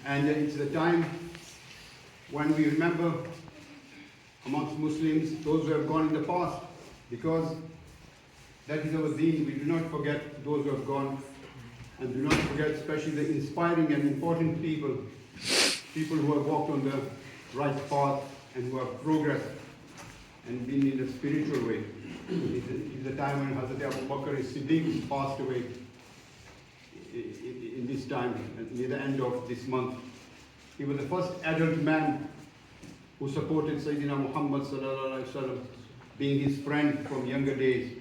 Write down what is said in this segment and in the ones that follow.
And it's the time when we remember amongst Muslims those who have gone in the past, because that is our deen. We do not forget those who have gone, and do not forget especially the inspiring and important people who have walked on the right path and who have progressed and been in a spiritual way. It's the time when Hazrat Abu Bakr Siddiq passed away in this time, near the end of this month. He was the first adult man who supported Sayyidina Muhammad sallallahu alaihi wasallam, being his friend from younger days.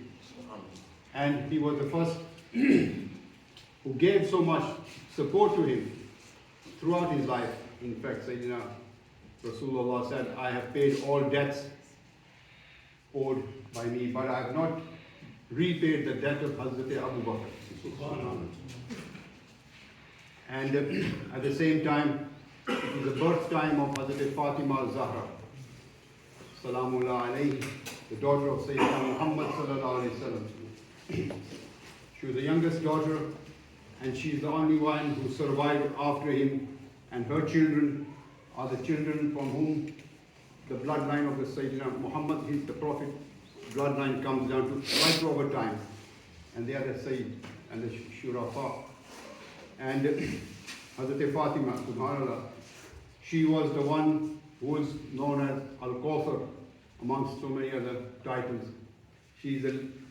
And he was the first who gave so much support to him throughout his life. In fact, Sayyidina Rasulullah said, I have paid all debts owed by me, but I have not repaid the debt of Hazrat Abu Bakr. And at the same time, it is the birth time of Hazrat Fatima Zahra, Salamullah alayhi, the daughter of Sayyidina Muhammad sallallahu alayhi wasallam. She was the youngest daughter, and she is the only one who survived after him, and her children are the children from whom the bloodline of the Sayyidina Muhammad, the Prophet, bloodline comes down to right over time. And they are the Sayyids and the Shurafa. And Hazrat Fatima, subhanAllah, she was the one who was known as Al-Kawthar amongst so many other titles. She is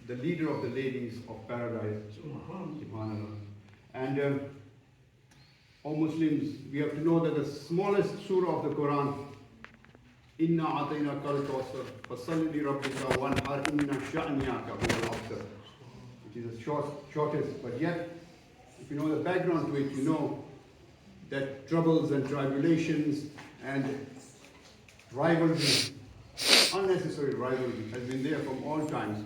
the leader of the ladies of paradise, subhanAllah. And all Muslims, we have to know that the smallest surah of the Quran, Inna atayna kal kawthar, fasalli li rabbika wanhar inna sha'niyaka huwal abtar, which is the shortest, but yet, if you know the background to it, you know that troubles and tribulations and rivalry, unnecessary rivalry, has been there from all times.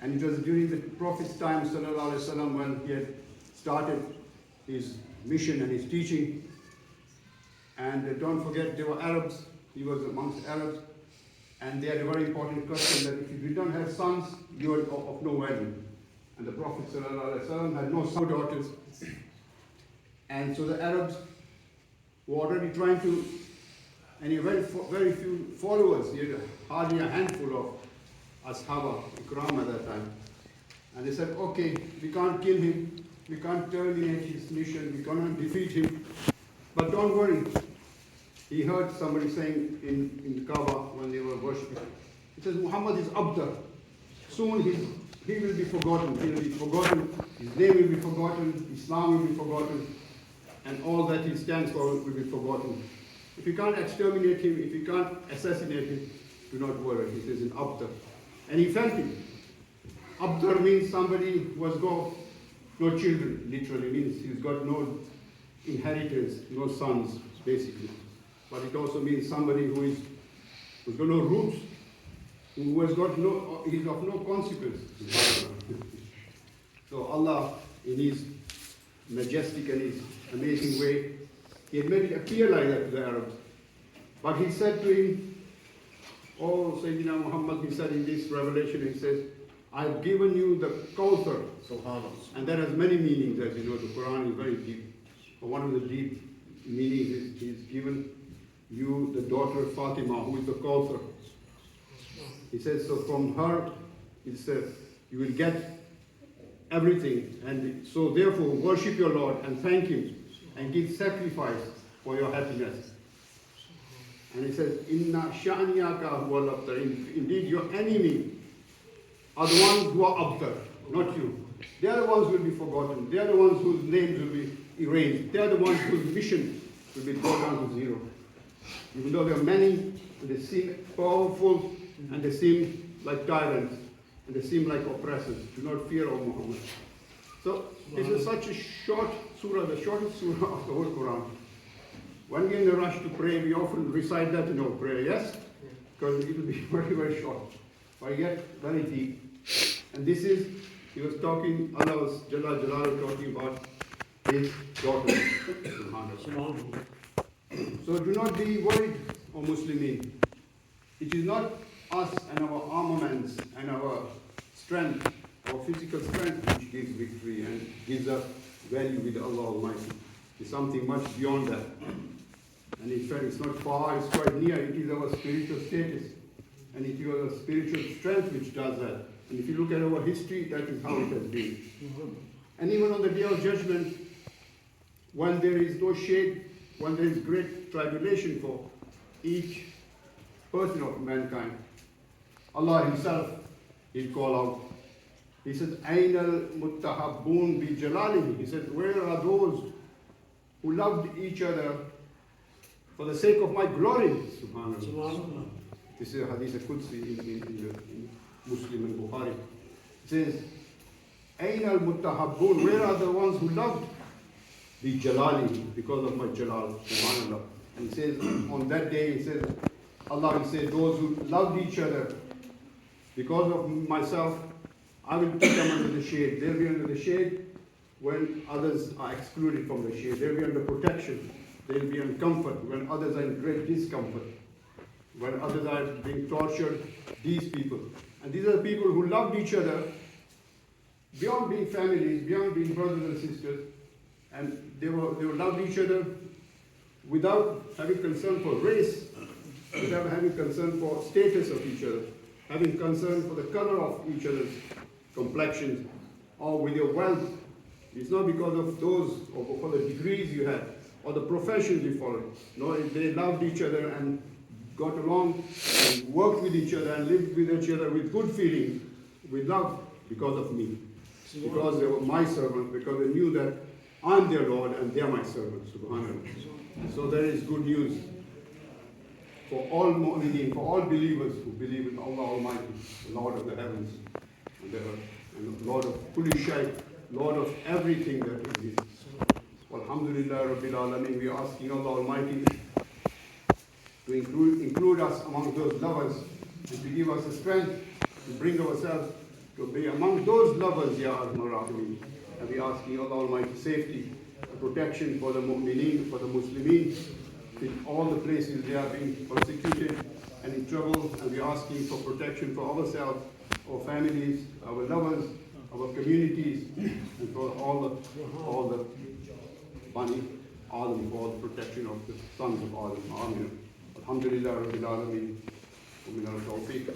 And it was during the Prophet's time, sallallahu alaihi wasallam, when he had started his mission and his teaching. And don't forget, they were Arabs. He was amongst Arabs. And they had a very important custom that if you don't have sons, you are of no value. And the Prophet ﷺ had no daughters. And so the Arabs were already trying to, and he had very few followers. He had hardly a handful of Ashaba, Ikram at that time. And they said, okay, we can't kill him, we can't terminate his mission, we cannot defeat him. But don't worry. He heard somebody saying in Kaaba when they were worshipping, he says, Muhammad is Abdar. Soon he will be forgotten. He will be forgotten. His name will be forgotten. Islam will be forgotten. And all that he stands for will be forgotten. If you can't exterminate him, if you can't assassinate him, do not worry. He says in Abdar. And he felt it. Abdar means somebody who has got no children. Literally means he's got no inheritors, no sons, basically. But it also means somebody who's got no roots, who has got no, he's of no consequence. So Allah, in his majestic and his amazing way, he had made it appear like that to the Arabs. But he said to him, oh Sayyidina Muhammad, he said in this revelation, he says, I've given you the Kawthar. And that has many meanings, as you know, the Quran is very deep. But one of the deep meanings is he's given you the daughter of Fatima, who is the Kawthar. He says, so from her, he says, you will get everything. And so therefore, worship your Lord and thank him and give sacrifice for your happiness. And he says, Inna sha'niyaka huwal abtar. Indeed, your enemy are the ones who are abtar, not you. They are the ones who will be forgotten. They are the ones whose names will be erased. They are the ones whose mission will be brought down to zero. Even though there are many, and they seem powerful, and they seem like tyrants, and they seem like oppressors. Do not fear, O Muhammad. So, this is such a short surah, the shortest surah of the whole Quran. When we're in a rush to pray, we often recite that in our prayer, yes? Because it will be very, very short, but yet very deep. And this is, he was talking, Allah was Jalla Jalal talking about his daughter. So do not be worried, O Muslimin. It is not us and our armaments and our strength, our physical strength, which gives victory and gives us value with Allah Almighty. It's something much beyond that. And in fact, it's not far, it's quite near. It is our spiritual status. And it is our spiritual strength which does that. And if you look at our history, that is how it has been. And even on the day of judgment, when there is no shade, when there is great tribulation for each person of mankind, Allah Himself, He'll call out. He says, Ayn al-muttahabboon bi jalalihi. He said, where are those who loved each other for the sake of my glory? Subhanallah. This is a hadith Qudsi in Muslim and Bukhari. It says, Ayn al-muttahabboon. Where are the ones who loved bi jalalihi, because of my jalal? Subhanallah. And he says, on that day, he says, Allah will say, those who loved each other because of myself, I will put them under the shade. They'll be under the shade when others are excluded from the shade. They'll be under protection. They'll be in comfort when others are in great discomfort. When others are being tortured, these people. And these are the people who loved each other beyond being families, beyond being brothers and sisters. And they loved each other without having concern for race, without having concern for status of each other, having concern for the color of each other's complexions, or with your wealth. It's not because of those, or for the degrees you had, or the professions you followed. No, they loved each other and got along and worked with each other and lived with each other with good feelings, with love, because of me. Because they were my servants, because they knew that I'm their Lord and they're my servants. Subhanallah. So there is good news for all mu'mineen, for all believers who believe in Allah Almighty, the Lord of the heavens and the earth, and the Lord of kulli shay, Lord of everything that exists. Alhamdulillah Rabbil Alameen, we are asking Allah Almighty to include us among those lovers and to give us the strength to bring ourselves to be among those lovers, Ya Arhamar Rahimin. And we are asking Allah Almighty safety and protection for the mu'mineen, for the Muslimin, in all the places they are being persecuted and in trouble, and we are asking for protection for ourselves, our families, our lovers, our communities, and for all the Bani Adam, for all the protection of the sons of Adam. Amen. Alhamdulillah Rabbil Alameen. Wa min al-tawfiq.